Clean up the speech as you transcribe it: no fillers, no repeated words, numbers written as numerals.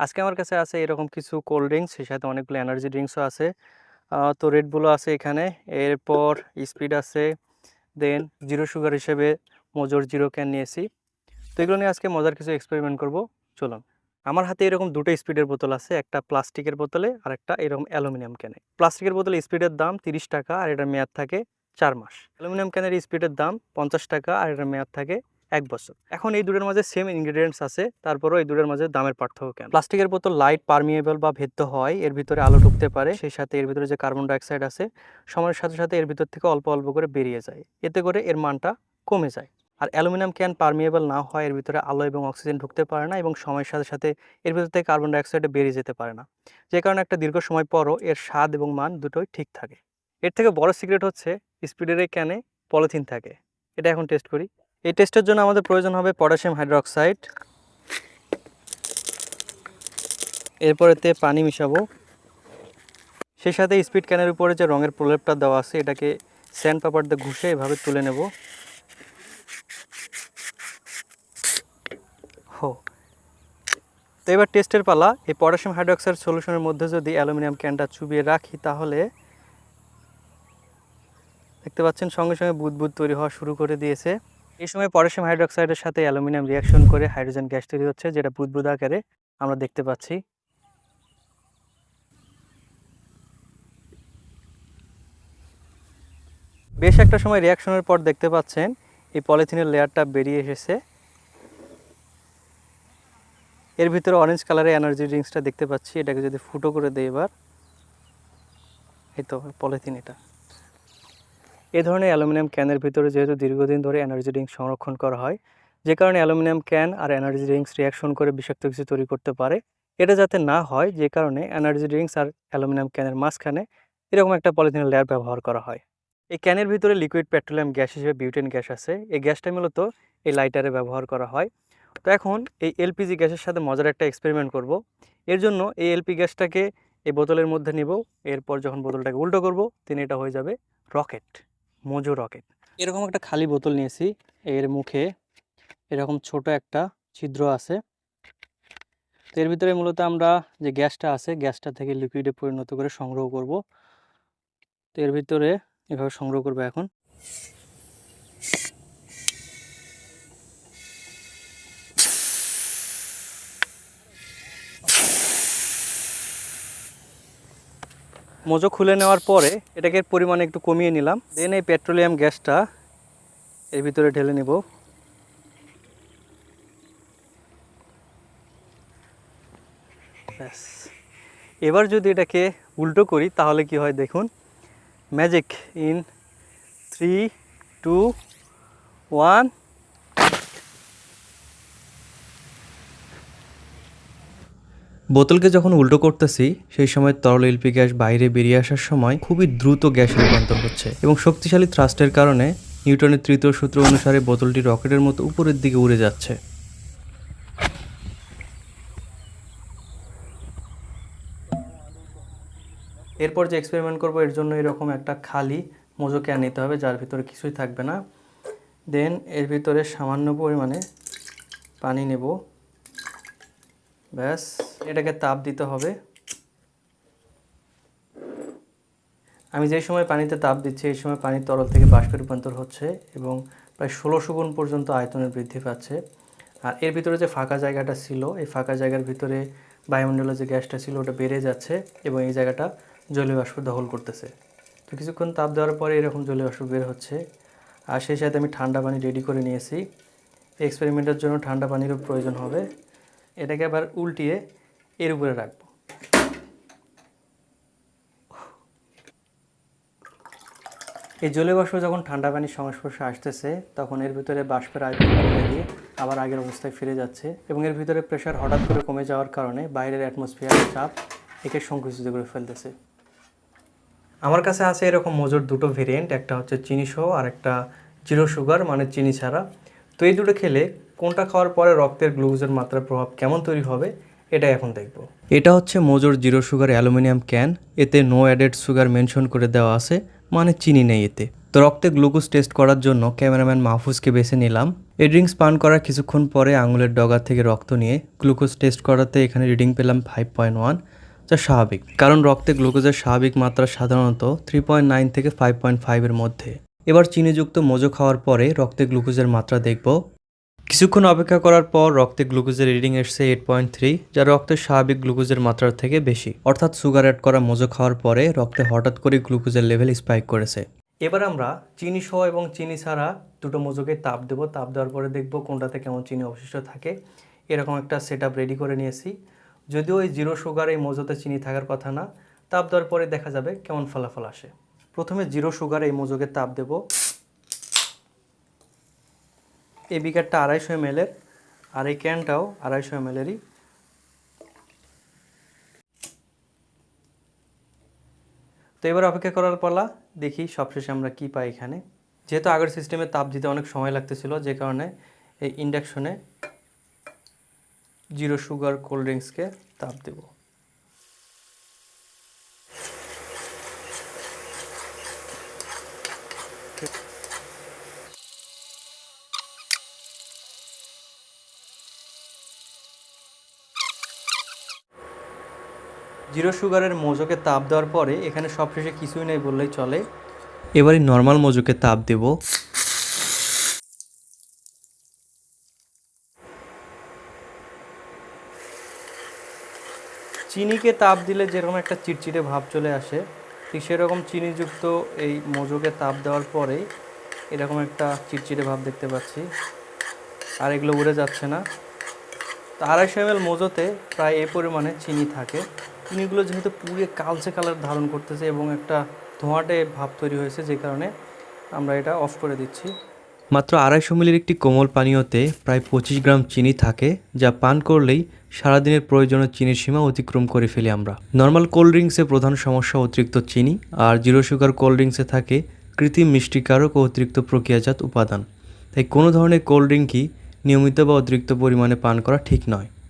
আজকে আমার কাছে আছে এরকম কিছু কোল্ড ড্রিঙ্কস, সেই সাথে অনেকগুলো এনার্জি ড্রিঙ্কসও আছে। তো রেড বুলও আছে এখানে, এরপর স্পিড আছে, দেন জিরো সুগার হিসেবে মোজোর জিরো ক্যান নিয়েছি। তো এগুলো নিয়ে আজকে মজার কিছু এক্সপেরিমেন্ট করব। চলুন। আমার হাতে এরকম দুটো স্পিডের বোতল আছে, একটা প্লাস্টিকের বোতলে আর একটা এরকম অ্যালুমিনিয়াম ক্যানে। প্লাস্টিকের বোতলে স্পিডের দাম 30 টাকা আর এটার মেয়াদ থাকে 4 মাস। অ্যালুমিনিয়াম ক্যানের স্পিডের দাম 50 টাকা আর এটার মেয়াদ থাকে 1 বছর। এখন এই দুটোর মাঝে সেম ইনগ্রেডিয়েন্টস আছে, তারপরও এই দুটোর মাঝে দামের পার্থক্য কেন? প্লাস্টিকের বোতল লাইট পারমিয়েবল বা ভেদ্য হয়, এর ভিতরে আলো ঢুকতে পারে, সেই সাথে এর ভিতরে যে কার্বন ডাইঅক্সাইড আছে সময়ের সাথে সাথে এর ভিতর থেকে অল্প অল্প করে বেরিয়ে যায়, এতে করে এর মানটা কমে যায়। আর অ্যালুমিনিয়াম ক্যান পারমিয়েবল না হয়, এর ভিতরে আলো এবং অক্সিজেন ঢুকতে পারে না এবং সময়ের সাথে সাথে এর ভিতর থেকে কার্বন ডাইঅক্সাইডে বেরিয়ে যেতে পারে না, যে কারণে একটা দীর্ঘ সময় পরও এর স্বাদ এবং মান দুটোই ঠিক থাকে। এর থেকে বড় সিক্রেট হচ্ছে স্পিডের এই ক্যানে পলিথিন থাকে। এটা এখন টেস্ট করি। এই টেস্টের জন্য আমাদের প্রয়োজন হবে পটাশিয়াম হাইড্রোক্সাইড, এরপরেতে পানি মিশাবো, সেই সাথে স্পিড ক্যানের উপরে যে রঙের প্রলেপটা দেওয়া আছে এটাকে স্যান্ড পেপার দিয়ে ঘষে এভাবে তুলে নেব। হো, তো এবার টেস্টের পালা। এই পটাশিয়াম হাইড্রোক্সাইড সলিউশনের মধ্যে যদি অ্যালুমিনিয়াম ক্যানটা চুবিয়ে রাখি, তাহলে দেখতে পাচ্ছেন সঙ্গে সঙ্গে বুদবুদ তৈরি হওয়া শুরু করে দিয়েছে। এই সময় পটাশিয়াম হাইড্রোক্সাইডের সাথে অ্যালুমিনিয়াম রিয়াকশন করে হাইড্রোজেন গ্যাস তৈরি হচ্ছে, যেটা বুদবুদ আকারে আমরা দেখতে পাচ্ছি। বেশ একটা সময় রিয়াকশনের পর দেখতে পাচ্ছেন এই পলিথিনের লেয়ারটা বেরিয়ে এসেছে। এর ভিতরে অরেঞ্জ কালারের এনার্জি ড্রিঙ্কসটা দেখতে পাচ্ছি। এটাকে যদি ফুটো করে দেই এবার, এই তো পলিথিন। এটা এই ধরনের অ্যালুমিনিয়াম ক্যানের ভিতরে যেহেতু দীর্ঘদিন ধরে এনার্জি ড্রিঙ্কস সংরক্ষণ করা হয়, যে কারণে অ্যালুমিনিয়াম ক্যান আর এনার্জি ড্রিঙ্কস রিয়াকশন করে বিষাক্ত কিছু তৈরি করতে পারে। এটা যাতে না হয়, যে কারণে এনার্জি ড্রিঙ্কস আর অ্যালুমিনিয়াম ক্যানের মাঝখানে এরকম একটা পলিথিনের লেয়ার ব্যবহার করা হয়। এই ক্যানের ভিতরে লিকুইড পেট্রোলিয়াম গ্যাস হিসেবে বিউটেন গ্যাস আছে। এই গ্যাসটা মূলত এই লাইটারে ব্যবহার করা হয়। তো এখন এই এলপিজি গ্যাসের সাথে মজার একটা এক্সপেরিমেন্ট করব। এর জন্য এই এলপি গ্যাসটাকে এই বোতলের মধ্যে নিব, এরপর যখন বোতলটাকে উল্টো করব তিনি এটা হয়ে যাবে রকেট, মোজো রকেট। এরকম একটা খালি বোতল নিয়েছি, এর মুখে এরকম ছোট একটা ছিদ্র আছে। তো এর ভিতরে মূলত আমরা যে গ্যাসটা আছে গ্যাসটা থেকে লিকুইডে পরিণত করে সংগ্রহ করব। তো এর ভিতরে এভাবে সংগ্রহ করব। এখন মোজো খুলে নেওয়ার পরে এটাকে পরিমাণে একটু কমিয়ে নিলাম। দেন এই পেট্রোলিয়াম গ্যাসটা এর ভিতরে ঢেলে নেব। ব্যাস, এবার যদি এটাকে উল্টো করি তাহলে কি হয় দেখুন। Magic in 3, 2, 1। বোতলকে যখন উল্টো করতেছি সেই সময় তরল এলপি গ্যাস বাইরে বেরিয়ে আসার সময় খুবই দ্রুত গ্যাসে রূপান্তর হচ্ছে এবং শক্তিশালী থ্রাস্টের কারণে নিউটনের তৃতীয় সূত্র অনুসারে বোতলটি রকেটের মতো উপরের দিকে উড়ে যাচ্ছে। এরপর যে এক্সপেরিমেন্ট করব এর জন্য এরকম একটা খালি মোজো ক্যান নিতে হবে, যার ভিতরে কিছুই থাকবে না। দেন এর ভিতরে সামান্য পরিমাণে পানি নেব। ব্যাস, এটাকে তাপ দিতে হবে। আমি যেই সময় পানিতে তাপ দিচ্ছি এই সময় পানির তরল থেকে বাষ্পে রূপান্তর হচ্ছে এবং প্রায় 1600 গুণ পর্যন্ত আয়তনের বৃদ্ধি পাচ্ছে। আর এর ভিতরে যে ফাঁকা জায়গাটা ছিল, এই ফাঁকা জায়গার ভিতরে বায়ুমণ্ডলের যে গ্যাসটা ছিল ওটা বেড়ে যাচ্ছে এবং এই জায়গাটা জলীয় বাষ্প দখল করতেছে। তো কিছুক্ষণ তাপ দেওয়ার পরে এরকম জলীয় বাষ্প বের হচ্ছে। আর সেই সাথে আমি ঠান্ডা পানি রেডি করে নিয়েছি। এই এক্সপেরিমেন্টের জন্য ঠান্ডা পানিরও প্রয়োজন হবে। এটাকে আবার উল্টিয়ে এর উপরে রাখবো। এই জলীয় বাষ্প যখন ঠান্ডা পানির সংস্পর্শে আসতেছে তখন এর ভিতরে বাষ্পের আয়তন কমে গিয়ে আবার আগের অবস্থায় ফিরে যাচ্ছে এবং এর ভিতরে প্রেশার হঠাৎ করে কমে যাওয়ার কারণে বাইরের অ্যাটমসফিয়ারের চাপ একে সংকুচিত করে ফেলতেছে। আমার কাছে আছে এরকম মোজোর দুটো ভেরিয়েন্ট, একটা হচ্ছে চিনি সহ আর একটা জিরো সুগার মানে চিনি ছাড়া। তো এই দুটো খেলে কোনটা খাওয়ার পরে রক্তের গ্লুকোজের মাত্রার প্রভাব কেমন তৈরি হবে এটা এখন দেখব। এটা হচ্ছে মোজোর জিরো সুগার অ্যালুমিনিয়াম ক্যান। এতে নো অ্যাডেড সুগার মেনশন করে দেওয়া আছে, মানে চিনি নেই এতে। তো রক্তে গ্লুকোজ টেস্ট করার জন্য ক্যামেরাম্যান মাহফুজকে বেছে নিলাম। এই ড্রিঙ্কস পান করার কিছুক্ষণ পরে আঙুলের ডগা থেকে রক্ত নিয়ে গ্লুকোজ টেস্ট করাতে এখানে রিডিং পেলাম 5.1, যা স্বাভাবিক, কারণ রক্তে গ্লুকোজের স্বাভাবিক মাত্রা সাধারণত 3.9 থেকে 5.5 এর মধ্যে। এবার চিনিযুক্ত মোজো খাওয়ার পরে রক্তে গ্লুকোজের মাত্রা দেখব। কিছুক্ষণ অপেক্ষা করার পর রক্তে গ্লুকোজের রিডিং এসছে 8.3, যা রক্তের স্বাভাবিক গ্লুকোজের মাত্রার থেকে বেশি, অর্থাৎ সুগার অ্যাড করা মোজো খাওয়ার পরে রক্তে হঠাৎ করে গ্লুকোজের লেভেল স্পাইক করেছে। এবার আমরা চিনি সহ এবং চিনি ছাড়া দুটো মোজোকে তাপ দেব। তাপ দেওয়ার পরে দেখব কোনটাতে কেমন চিনি অবশিষ্ট থাকে। এরকম একটা সেট আপ রেডি করে নিয়েছি। যদিও এই জিরো সুগার এই মোজোতে চিনি থাকার কথা না, তাপ দেওয়ার পরে দেখা যাবে কেমন ফলাফল আসে। প্রথমে জিরো সুগার এই মোজোকে তাপ দেব। এই বিকারটা 250 ml এর, আর এই ক্যানটাও 250 ml এরই। তো এবার অপেক্ষা করার পালা, দেখি সবশেষে আমরা কি পাই এখানে। যেহেতু আগের সিস্টেমে তাপ দিতে অনেক সময় লাগতেছিল, যে কারণে এই ইন্ডাকশনে জিরো সুগার কোল্ড ড্রিঙ্কসকে তাপ দেব। জিরো সুগারের মোজোকে তাপ দেওয়ার পরে এখানে সবশেষে কিছুই নেই বললেই চলে। এবারে নর্মাল মোজোকে তাপ দেব। চিনিকে তাপ দিলে যেরকম একটা চিটচিটে ভাব চলে আসে, ঠিক সেরকম চিনিযুক্ত এই মোজোকে তাপ দেওয়ার পরে এরকম একটা চিটচিটে ভাব দেখতে পাচ্ছি, আর এগুলো উড়ে যাচ্ছে না। তো 250 ml মোজোতে প্রায় এই পরিমাণে চিনি থাকে। চিনিগুলো যেহেতু পুড়ে কালচে কালার ধারণ করতেছে এবং একটা ধোঁয়াটে ভাব তৈরি হয়েছে, যে কারণে আমরা এটা অফ করে দিচ্ছি। মাত্র 250 মিলির একটি কোমল পানীয়তে প্রায় 25 গ্রাম চিনি থাকে, যা পান করলেই সারাদিনের প্রয়োজনীয় চিনির সীমা অতিক্রম করে ফেলি আমরা। নর্মাল কোল্ড ড্রিঙ্কসে প্রধান সমস্যা অতিরিক্ত চিনি, আর জিরো সুগার কোল্ড ড্রিঙ্কসে থাকে কৃত্রিম মিষ্টিকারক ও অতিরিক্ত প্রক্রিয়াজাত উপাদান। তাই কোনো ধরনের কোল্ড ড্রিঙ্কই নিয়মিত বা অতিরিক্ত পরিমাণে পান করা ঠিক নয়।